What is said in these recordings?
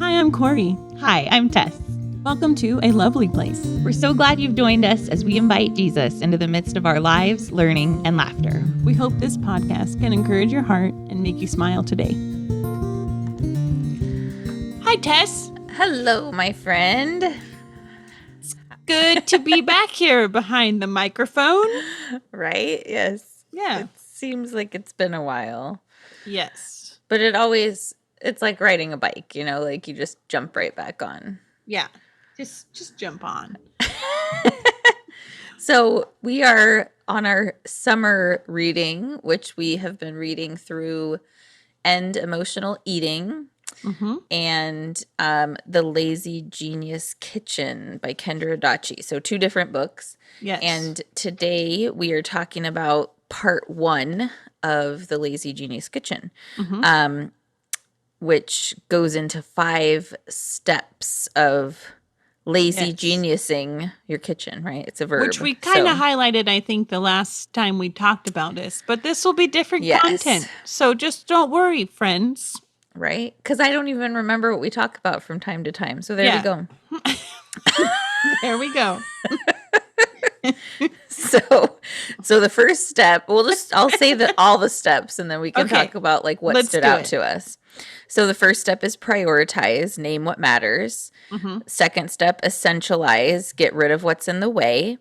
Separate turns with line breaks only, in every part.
Hi, I'm Corey.
Hi, I'm Tess.
Welcome to A Lovely Place.
We're so glad you've joined us as we invite Jesus into the midst of our lives, learning, and laughter.
We hope this podcast can encourage your heart and make you smile today. Hi, Tess.
Hello, my friend.
Good to be back here behind the microphone.
Right? Yes.
Yeah.
It seems like it's been a while.
Yes.
But it's like riding a bike, like you just jump right back on.
Yeah. Just jump on.
So we are on our summer reading, which we have been reading through End Emotional Eating and The Lazy Genius Kitchen by Kendra Adachi. So 2 different books.
Yes.
And today we are talking about part 1 of The Lazy Genius Kitchen, which goes into 5 steps of lazy geniusing your kitchen, right? It's a verb.
Which we kind of highlighted, I think, the last time we talked about this. But this will be different content. So just don't worry, friends.
Right? Because I don't even remember what we talk about from time to time. So there we go.
There we go.
So the first step, I'll say all the steps and then we can talk about like what stood out to us. So the first step is prioritize, name what matters. Second step, essentialize, get rid of what's in the way.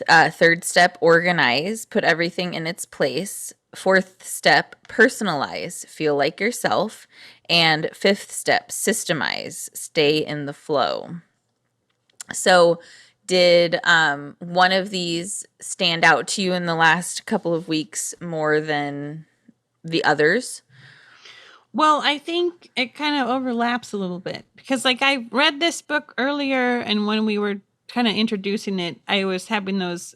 Third step, organize, put everything in its place. Fourth step, personalize, feel like yourself. And fifth step, systemize, stay in the flow. So did one of these stand out to you in the last couple of weeks more than the others?
Well, I think it kind of overlaps a little bit because like I read this book earlier and when we were kind of introducing it, I was having those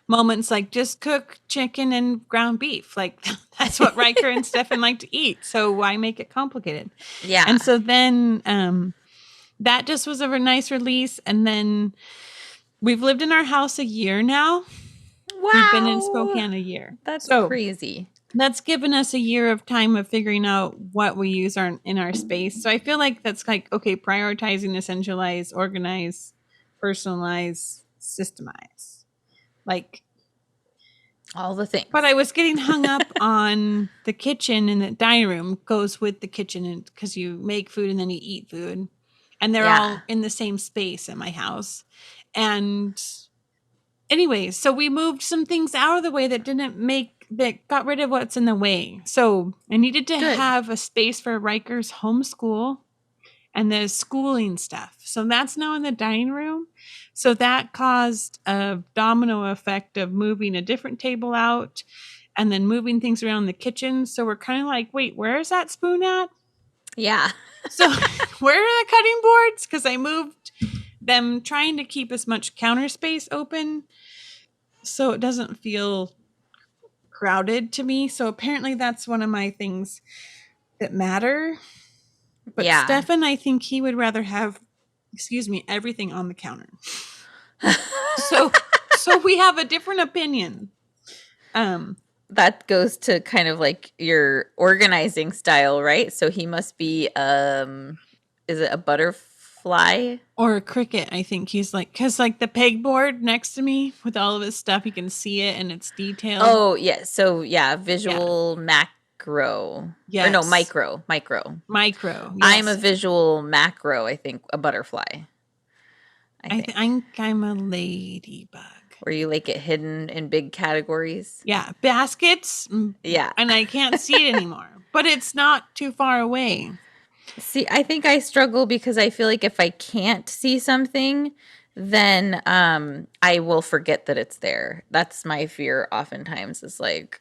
moments like just cook chicken and ground beef. Like that's what Riker and Stefan like to eat. So why make it complicated?
Yeah.
And so then that just was a nice release. And then we've lived in our house a year now.
Wow.
We've been in Spokane a year.
That's crazy.
That's given us a year of time of figuring out what we use in our space. So I feel like that's like, okay, prioritizing, essentialize, organize, personalize, systemize. Like
all the things.
But I was getting hung up on the kitchen, and the dining room goes with the kitchen because you make food and then you eat food. And they're all in the same space at my house. And anyways, so we moved some things out of the way that got rid of what's in the way. So I needed to have a space for Riker's homeschool and the schooling stuff. So that's now in the dining room. So that caused a domino effect of moving a different table out and then moving things around the kitchen. So we're kind of like, wait, where is that spoon at?
Yeah.
So where are the cutting boards? Because I moved them trying to keep as much counter space open so it doesn't feel crowded to me. So apparently that's one of my things that matter. But Stefan, I think he would rather have, everything on the counter. So we have a different opinion.
That goes to kind of like your organizing style, right? So he must be, is it a butterfly?
Or a cricket, I think he's like, because like the pegboard next to me with all of his stuff, you can see it and it's detailed.
Oh, yeah. So, visual macro.
Yes.
Or no, micro.
Micro. Yes.
I'm a visual macro, I think, a butterfly.
I think I'm a ladybug.
Where you like it hidden in big categories.
Yeah. Baskets.
Yeah.
And I can't see it anymore. But it's not too far away.
See, I think I struggle because I feel like if I can't see something, then I will forget that it's there. That's my fear oftentimes is like,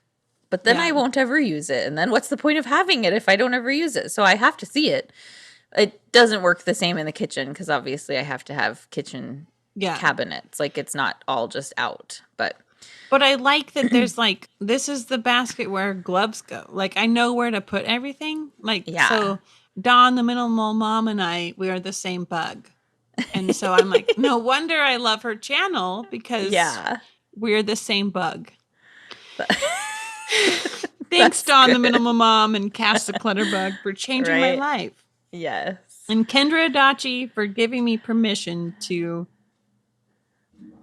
but then I won't ever use it. And then what's the point of having it if I don't ever use it? So I have to see it. It doesn't work the same in the kitchen because obviously I have to have kitchen cabinets. Like it's not all just out, but
I like that there's like, this is the basket where gloves go. Like I know where to put everything. Like, so Dawn, the minimal mom, and we are the same bug. And so I'm like, no wonder I love her channel because we're the same bug. Thanks, Dawn, the minimal mom, and Cass the Clutterbug for changing my life.
Yes.
And Kendra Adachi for giving me permission to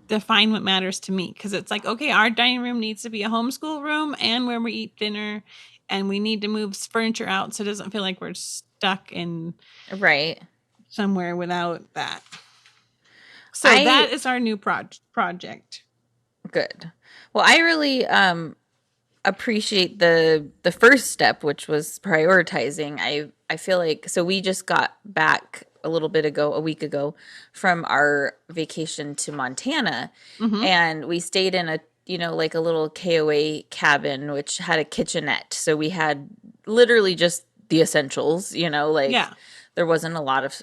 define what matters to me. Because it's like, okay, our dining room needs to be a homeschool room and where we eat dinner. And we need to move furniture out so it doesn't feel like we're stuck in somewhere without that. So that is our new project.
Good. Well, I really appreciate the first step, which was prioritizing. I feel like, so we just got back a week ago from our vacation to Montana, and we stayed in a like a little KOA cabin which had a kitchenette. So we had literally just the essentials, there wasn't a lot of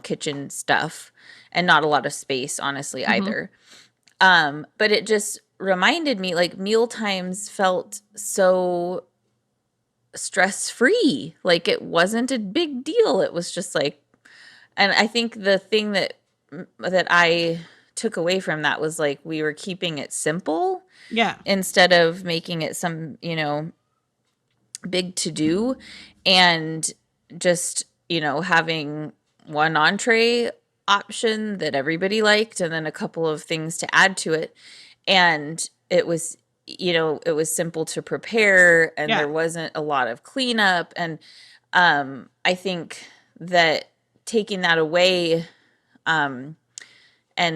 kitchen stuff and not a lot of space, honestly, either. But it just reminded me, like, meal times felt so stress-free. Like, it wasn't a big deal. It was just like, and I think the thing that I took away from that was, like, we were keeping it simple.
Yeah.
Instead of making it some, big to do, and just, having one entree option that everybody liked and then a couple of things to add to it. And it was, it was simple to prepare, and there wasn't a lot of cleanup. And I think that taking that away and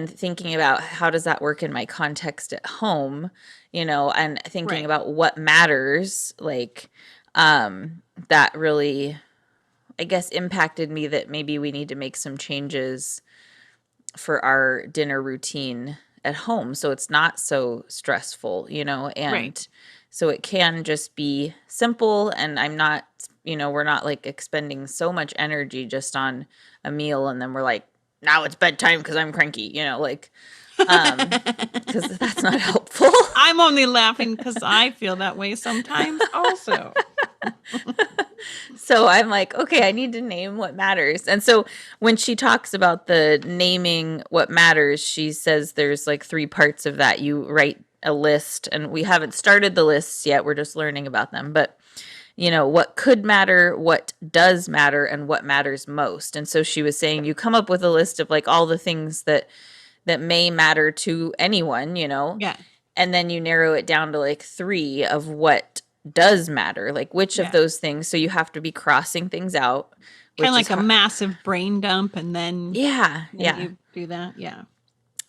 thinking about how does that work in my context at home, and thinking about what matters, like that really, I guess, impacted me that maybe we need to make some changes for our dinner routine at home so it's not so stressful, and so it can just be simple, and I'm not, we're not like expending so much energy just on a meal and then we're like, now it's bedtime because I'm cranky, because that's not helpful.
I'm only laughing because I feel that way sometimes also.
So I'm like, okay, I need to name what matters. And so when she talks about the naming what matters, she says there's like 3 parts of that. You write a list, and we haven't started the lists yet. We're just learning about them. But, what could matter, what does matter, and what matters most. And so she was saying you come up with a list of like all the things that may matter to anyone,
Yeah.
And then you narrow it down to like 3 of what does matter, like which of those things. So you have to be crossing things out,
kind of like a massive brain dump, and then
you
do that,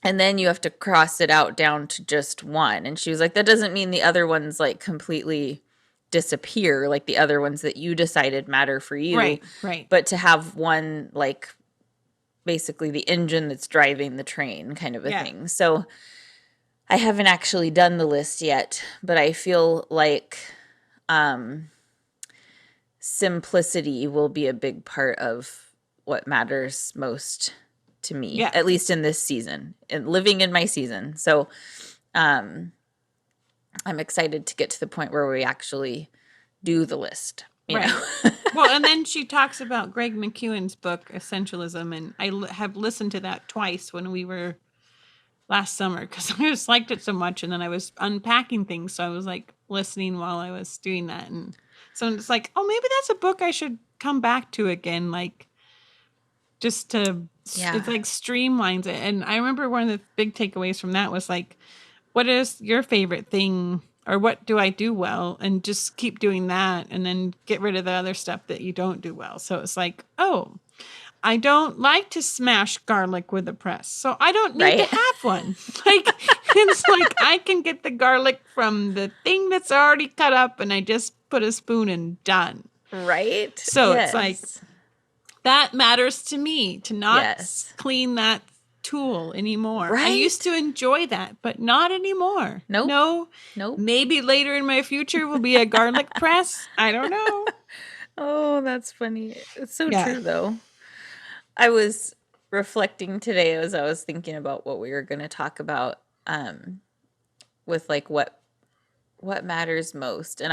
and then you have to cross it out down to just one. And she was like, that doesn't mean the other ones like completely disappear, like the other ones that you decided matter for you,
right,
but to have one, like basically the engine that's driving the train kind of a thing. So I haven't actually done the list yet, but I feel like simplicity will be a big part of what matters most to me, at least in this season, and living in my season. So I'm excited to get to the point where we actually do the list. Well,
and then she talks about Greg McKeown's book, Essentialism, and I have listened to that twice when we were last summer because I just liked it so much, and then I was unpacking things, so I was like listening while I was doing that, and so it's like, oh, maybe that's a book I should come back to again, like just to it's like streamlines it. And I remember one of the big takeaways from that was like, what is your favorite thing, or what do I do well, and just keep doing that, and then get rid of the other stuff that you don't do well. So it's like, oh, I don't like to smash garlic with a press, so I don't need to have one. Like, it's like I can get the garlic from the thing that's already cut up, and I just put a spoon and done.
Right.
So it's like, that matters to me, to not clean that tool anymore.
Right.
I used to enjoy that, but not anymore.
Nope.
Maybe later in my future will be a garlic press. I don't know.
Oh, that's funny. It's so true, though. I was reflecting today as I was thinking about what we were going to talk about with like what matters most. And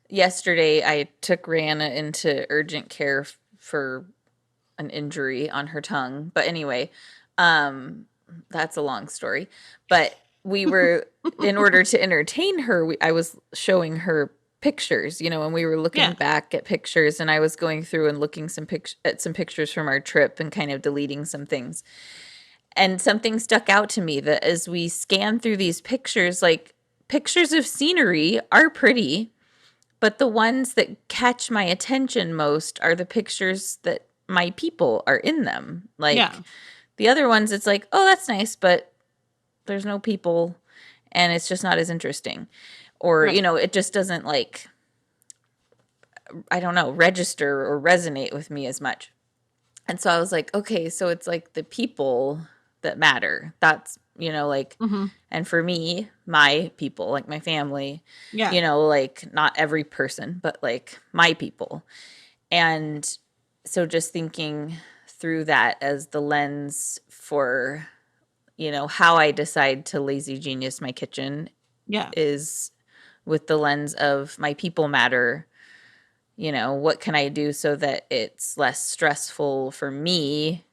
yesterday I took Rihanna into urgent care for an injury on her tongue. But anyway, that's a long story. But we were, in order to entertain her, I was showing her pictures, when we were looking back at pictures, and I was going through and looking at some pictures from our trip and kind of deleting some things. And something stuck out to me that as we scan through these pictures, like pictures of scenery are pretty, but the ones that catch my attention most are the pictures that my people are in them. Like the other ones, it's like, oh, that's nice, but there's no people and it's just not as interesting. Or, it just doesn't like, I don't know, register or resonate with me as much. And so I was like, okay, so it's like the people that matter. That's, and for me, my people, like my family, like not every person, but like my people. And so just thinking through that as the lens for, how I decide to lazy genius my kitchen is with the lens of my people matter. What can I do so that it's less stressful for me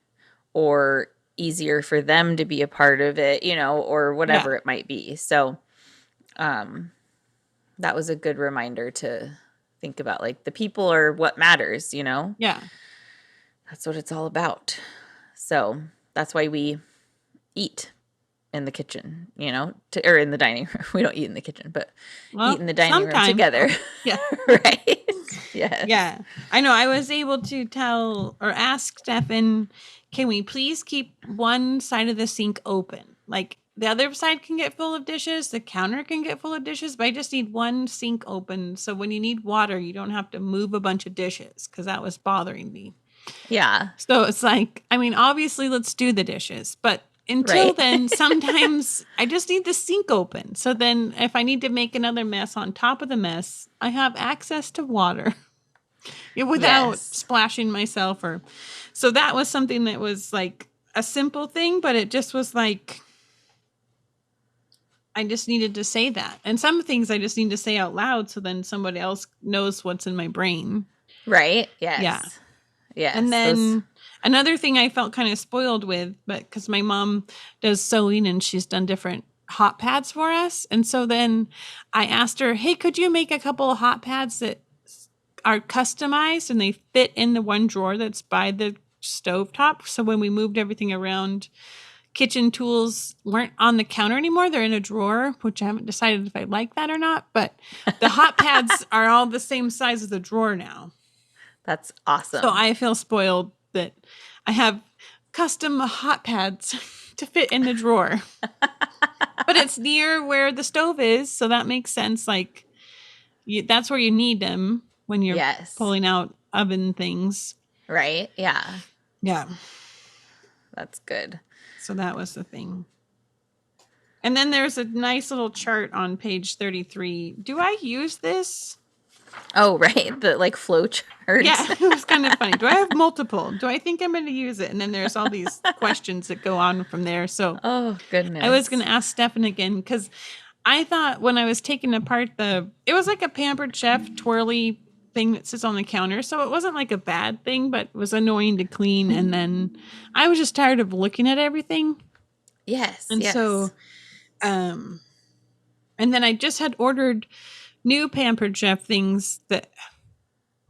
or easier for them to be a part of it, or whatever it might be. So that was a good reminder to think about, like, the people are what matters,
Yeah.
That's what it's all about. So that's why we eat in the kitchen, or in the dining room. We don't eat in the kitchen, but eat in the dining room together.
Yeah.
Right. Yes.
Yeah. I know. I was able to tell or ask Stefan, can we please keep one side of the sink open? Like the other side can get full of dishes, the counter can get full of dishes, but I just need one sink open. So when you need water, you don't have to move a bunch of dishes, because that was bothering me.
Yeah.
So it's like, I mean, obviously let's do the dishes, but until then, sometimes I just need the sink open. So then if I need to make another mess on top of the mess, I have access to water without splashing myself. So that was something that was like a simple thing, but it just was like, I just needed to say that. And some things I just need to say out loud so then somebody else knows what's in my brain.
Right. Yes.
Yeah.
Yes.
And then another thing I felt kind of spoiled with, but because my mom does sewing and she's done different hot pads for us. And so then I asked her, hey, could you make a couple of hot pads that are customized and they fit in the one drawer that's by the stovetop? So when we moved everything around, kitchen tools weren't on the counter anymore. They're in a drawer, which I haven't decided if I like that or not. But the hot pads are all the same size as the drawer now.
That's awesome.
So I feel spoiled that I have custom hot pads to fit in the drawer. But it's near where the stove is, so that makes sense. Like, that's where you need them when you're pulling out oven things.
Right? Yeah.
Yeah.
That's good.
So that was the thing. And then there's a nice little chart on page 33. Do I use this?
Oh, right. The like flow chart.
Yeah, it was kind of funny. Do I have multiple? Do I think I'm going to use it? And then there's all these questions that go on from there. So,
oh, goodness.
I was going to ask Stefan again, because I thought when I was taking apart it was like a Pampered Chef twirly thing that sits on the counter. So it wasn't like a bad thing, but it was annoying to clean. And then I was just tired of looking at everything.
Yes.
And so, and then I just had ordered new Pampered Chef things that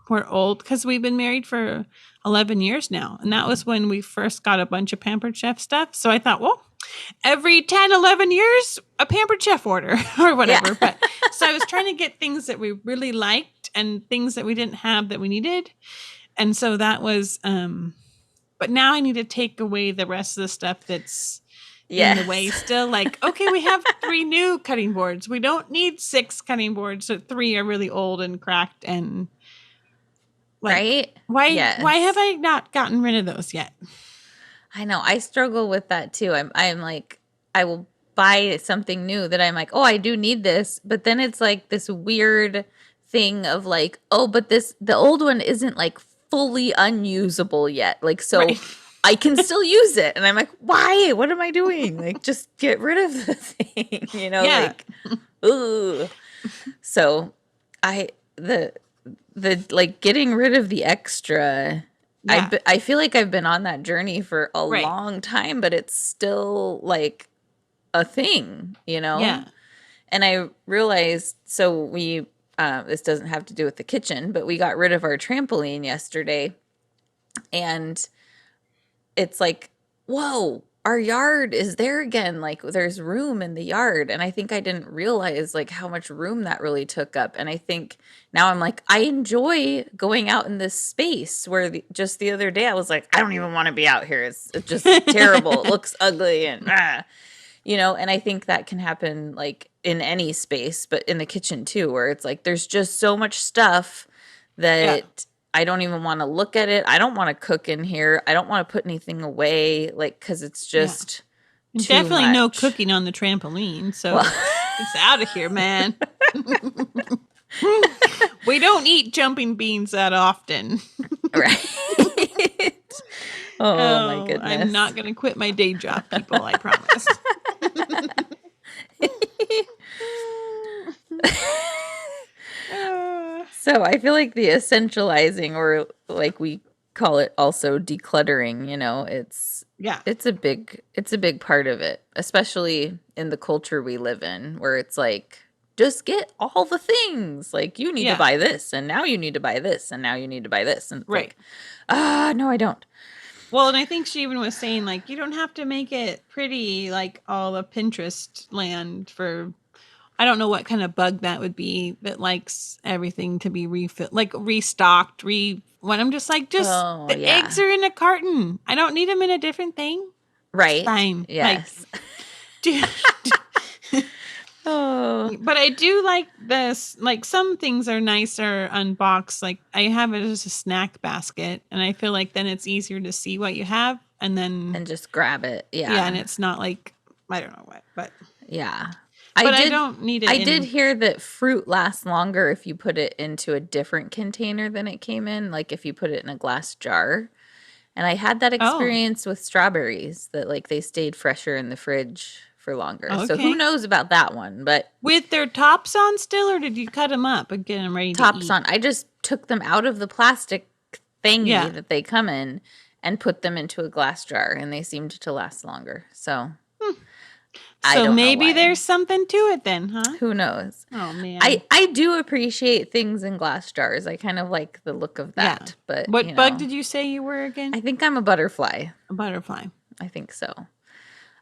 were old, because we've been married for 11 years now. And that was when we first got a bunch of Pampered Chef stuff. So I thought, well, every 10, 11 years, a Pampered Chef order or whatever. Yeah. But so I was trying to get things that we really liked and things that we didn't have that we needed. And so that was, but now I need to take away the rest of the stuff that's in the way still. Like, okay, we have 3 new cutting boards. We don't need 6 cutting boards. So 3 are really old and cracked and like, why have I not gotten rid of those yet?
I know. I struggle with that too. I'm like, I will buy something new that I'm like, oh, I do need this. But then it's like this weird thing of like, oh, but the old one isn't like fully unusable yet. Like, so I can still use it. And I'm like, why? What am I doing? Like, just get rid of the thing, like, ooh. So the like getting rid of the extra, I feel like I've been on that journey for a long time, but it's still like a thing,
Yeah.
And I realized, so we this doesn't have to do with the kitchen, but we got rid of our trampoline yesterday. And it's like, whoa, our yard is there again. Like there's room in the yard. And I think I didn't realize like how much room that really took up. And I think now I'm like, I enjoy going out in this space where just the other day I was like, I don't even want to be out here. It's just terrible. It looks ugly and and I think that can happen like in any space, but in the kitchen too, where it's like, there's just so much stuff that I don't even want to look at it. I don't want to cook in here. I don't want to put anything away, like, because it's just too
definitely
much.
No cooking on the trampoline. So it's out of here, man. We don't eat jumping beans that often.
Right. Oh, my goodness.
I'm not going to quit my day job, people, I promise.
So I feel like the essentializing, or like we call it also decluttering, it's a big part of it, especially in the culture we live in, where it's like, just get all the things. Like you need to buy this, and now you need to buy this, and now you need to buy this. And
right.
Like, no, I don't.
Well, and I think she even was saying, like, you don't have to make it pretty like all the Pinterest land for, I don't know what kind of bug that would be that likes everything to be refilled, like restocked, when I'm just like, eggs are in a carton. I don't need them in a different thing.
Right.
It's fine.
Yes.
But I do like this. Like some things are nicer unboxed. Like I have it as a snack basket, and I feel like then it's easier to see what you have and
just grab it. Yeah.
Yeah, and it's not like, I don't know what, but
yeah.
I don't need it.
I did hear that fruit lasts longer if you put it into a different container than it came in, like if you put it in a glass jar. And I had that experience with strawberries, that like they stayed fresher in the fridge for longer. Okay. So who knows about that one? But
with their tops on still, or did you cut them up and get them ready to eat?
Tops on. I just took them out of the plastic thingy that they come in and put them into a glass jar, and they seemed to last longer. So
So maybe there's something to it then, huh?
Who knows?
Oh, man.
I do appreciate things in glass jars. I kind of like the look of that. Yeah. But
what bug did you say you were again?
I think I'm a butterfly.
A butterfly.
I think so.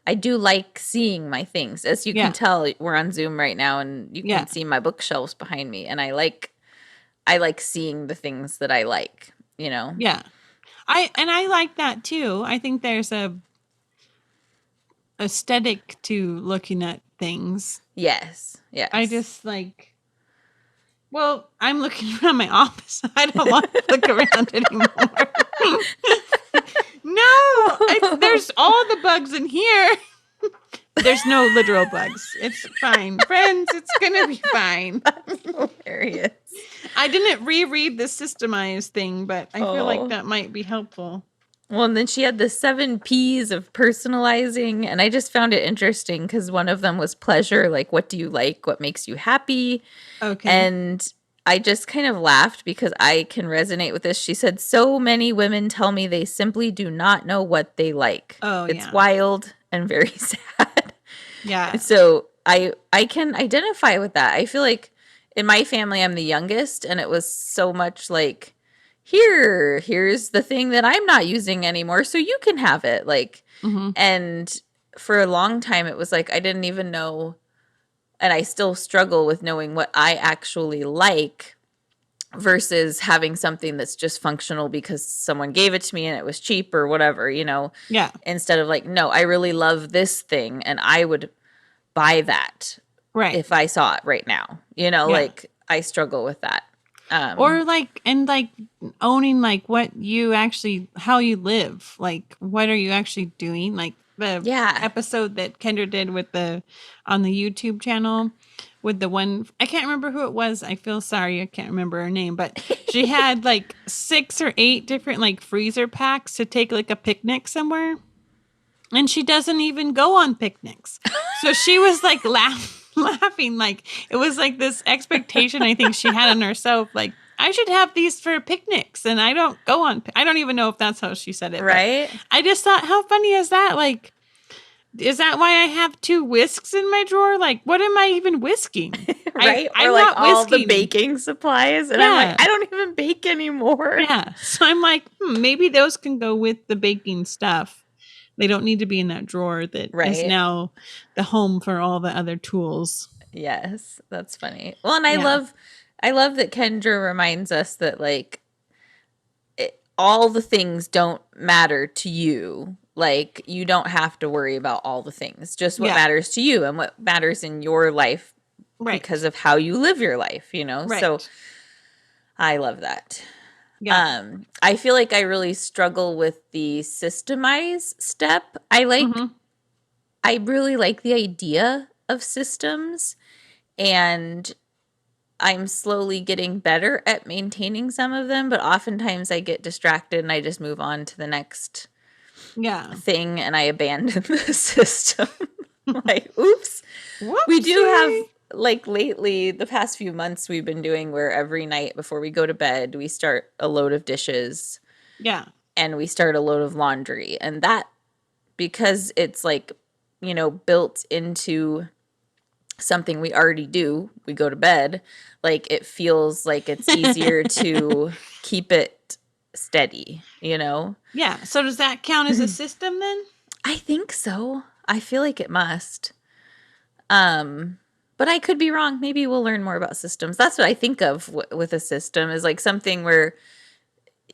I do like seeing my things. As you can tell, we're on Zoom right now, and you can see my bookshelves behind me. And I like seeing the things that I like,
Yeah. I like that too. I think there's a aesthetic to looking at things.
Yes.
I just like, well, I'm looking around my office. I don't want to look around anymore. No, there's all the bugs in here. There's no literal bugs. It's fine. Friends, it's going to be fine.
That's hilarious.
I didn't reread the systemized thing, but I feel like that might be helpful.
Well, and then she had the 7 P's of personalizing, and I just found it interesting because one of them was pleasure, like what do you like, what makes you happy?
Okay.
And I just kind of laughed because I can resonate with this. She said, so many women tell me they simply do not know what they like.
Oh,
it's wild and very sad.
Yeah.
So I can identify with that. I feel like in my family, I'm the youngest, and it was so much like, here's the thing that I'm not using anymore, so you can have it. Like, and for a long time, it was like I didn't even know, and I still struggle with knowing what I actually like versus having something that's just functional because someone gave it to me and it was cheap or whatever,
Yeah.
Instead of like, no, I really love this thing and I would buy that if I saw it right now, like I struggle with that.
Or like owning like what you actually, how you live, like what are you actually doing? Like the episode that Kendra did on the YouTube channel with the one, I can't remember who it was. I feel sorry. I can't remember her name, but she had like 6 or 8 different like freezer packs to take like a picnic somewhere. And she doesn't even go on picnics. So she was like laughing, like it was like this expectation I think she had on herself, like I should have these for picnics, and I don't go on. I don't even know if that's how she said it,
right?
I just thought, how funny is that? Like, is that why I have 2 whisks in my drawer? Like, what am I even whisking?
right?
I'm
or like
not
all the
whisking.
baking supplies. And I'm like, I don't even bake anymore.
Yeah. So I'm like, maybe those can go with the baking stuff. They don't need to be in that drawer that is now the home for all the other tools.
Yes, that's funny. Well, and I love that Kendra reminds us that like all the things don't matter to you. Like you don't have to worry about all the things. Just what matters to you and what matters in your life because of how you live your life, you know? So I love that. Yeah. I feel like I really struggle with the systemize step. I really like the idea of systems, and I'm slowly getting better at maintaining some of them, but oftentimes I get distracted and I just move on to the next thing and I abandon the system. Like, oops. Whoopsie. We do have, like, lately, the past few months we've been doing where every night before we go to bed, we start a load of dishes. Yeah. And we start a load of laundry. And that, because it's like, you know, built into something we already do, we go to bed, like it feels like it's easier to keep it steady, you know?
Yeah. So does that count as a system then?
I think so. I feel like it must. But I could be wrong. Maybe we'll learn more about systems. That's what I think of with a system, is like something where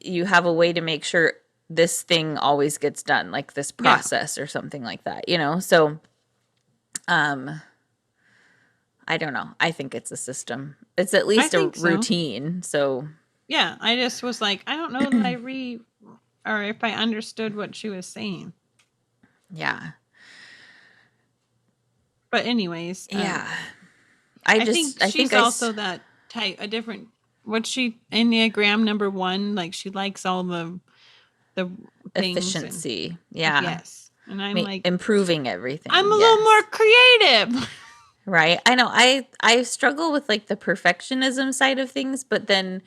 you have a way to make sure this thing always gets done, like this process or something like that, you know? So, I don't know. I think it's a system. It's at least a routine. So
yeah, I just was like, I don't know that or if I understood what she was saying. Yeah. But anyways,
yeah.
I think she's also that type, a different. What's she, Enneagram number 1? Like she likes all the things
efficiency. Yeah.
Yes. And I'm like
improving everything.
I'm a little more creative.
Right. I know. I struggle with like the perfectionism side of things, but then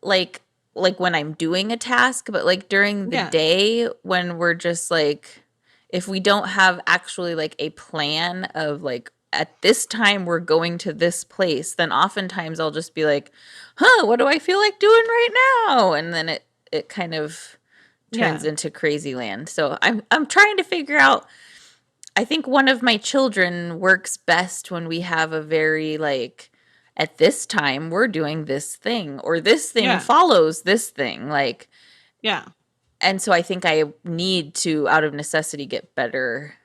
like when I'm doing a task, but like during the day when we're just like, if we don't have actually like a plan of like at this time we're going to this place, then oftentimes I'll just be like, what do I feel like doing right now? And then it kind of turns into crazy land. So I'm trying to figure out. I think one of my children works best when we have a very like, at this time we're doing this thing, or this thing follows this thing, like and so I think I need to, out of necessity, get better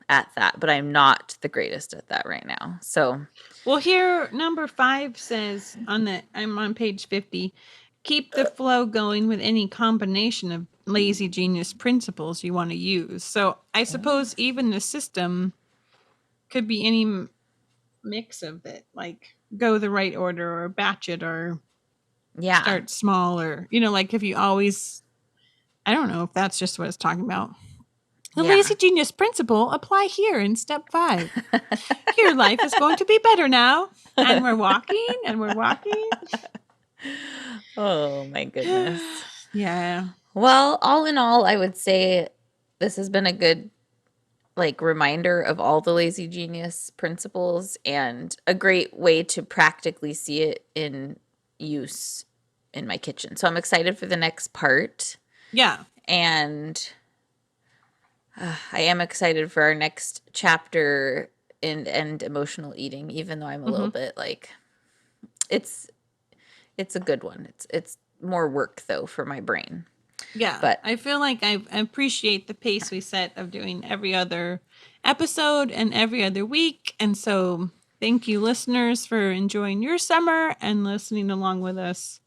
at that, but I'm not the greatest at that right now. So
well, here number 5 says I'm on page 50, keep the flow going with any combination of lazy genius principles you want to use. So I suppose even the system could be any mix of it, like go the right order or batch it or start small, or, you know, like if you always, I don't know if that's just what it's talking about. The lazy genius principle apply here in step 5. Your life is going to be better now. And we're walking and we're walking.
Oh my goodness.
Yeah.
Well, all in all, I would say this has been a good like reminder of all the lazy genius principles and a great way to practically see it in use in my kitchen. So I'm excited for the next part. Yeah. And I am excited for our next chapter in end emotional eating, even though I'm a little bit like, it's a good one. It's more work though for my brain.
Yeah, but I feel like I appreciate the pace we set of doing every other episode and every other week. And so thank you, listeners, for enjoying your summer and listening along with us.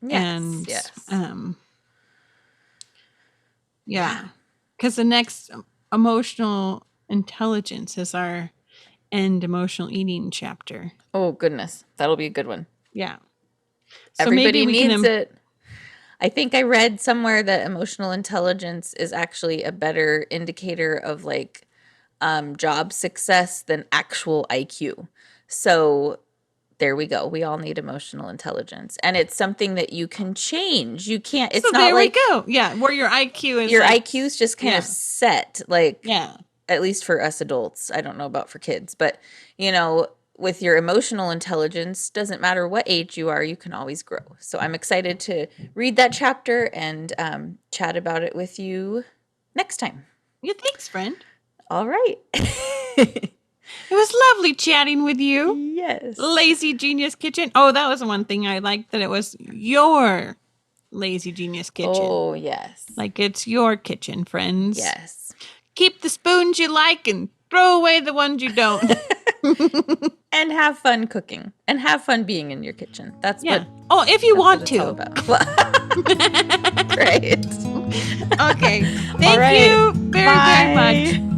Yes, and yeah, because the next emotional intelligence is our end emotional eating chapter.
Oh goodness, that'll be a good one.
Yeah,
so everybody maybe needs it. I think I read somewhere that emotional intelligence is actually a better indicator of like job success than actual IQ. So there we go. We all need emotional intelligence, and it's something that you can change. You can't. It's not there like,
we go. Yeah, where your IQ is.
Your like, IQ is just kind of set. Like at least for us adults. I don't know about for kids, but you know, with your emotional intelligence, doesn't matter what age you are, you can always grow. So I'm excited to read that chapter and chat about it with you next time.
Yeah, thanks, friend.
All right.
It was lovely chatting with you.
Yes.
Lazy Genius Kitchen. Oh, that was one thing I liked, that it was your Lazy Genius Kitchen.
Oh, yes.
Like it's your kitchen, friends.
Yes.
Keep the spoons you like and throw away the ones you don't.
And have fun cooking. And have fun being in your kitchen. That's what.
Oh, if you want to.
Right.
Okay. Thank you very, very much.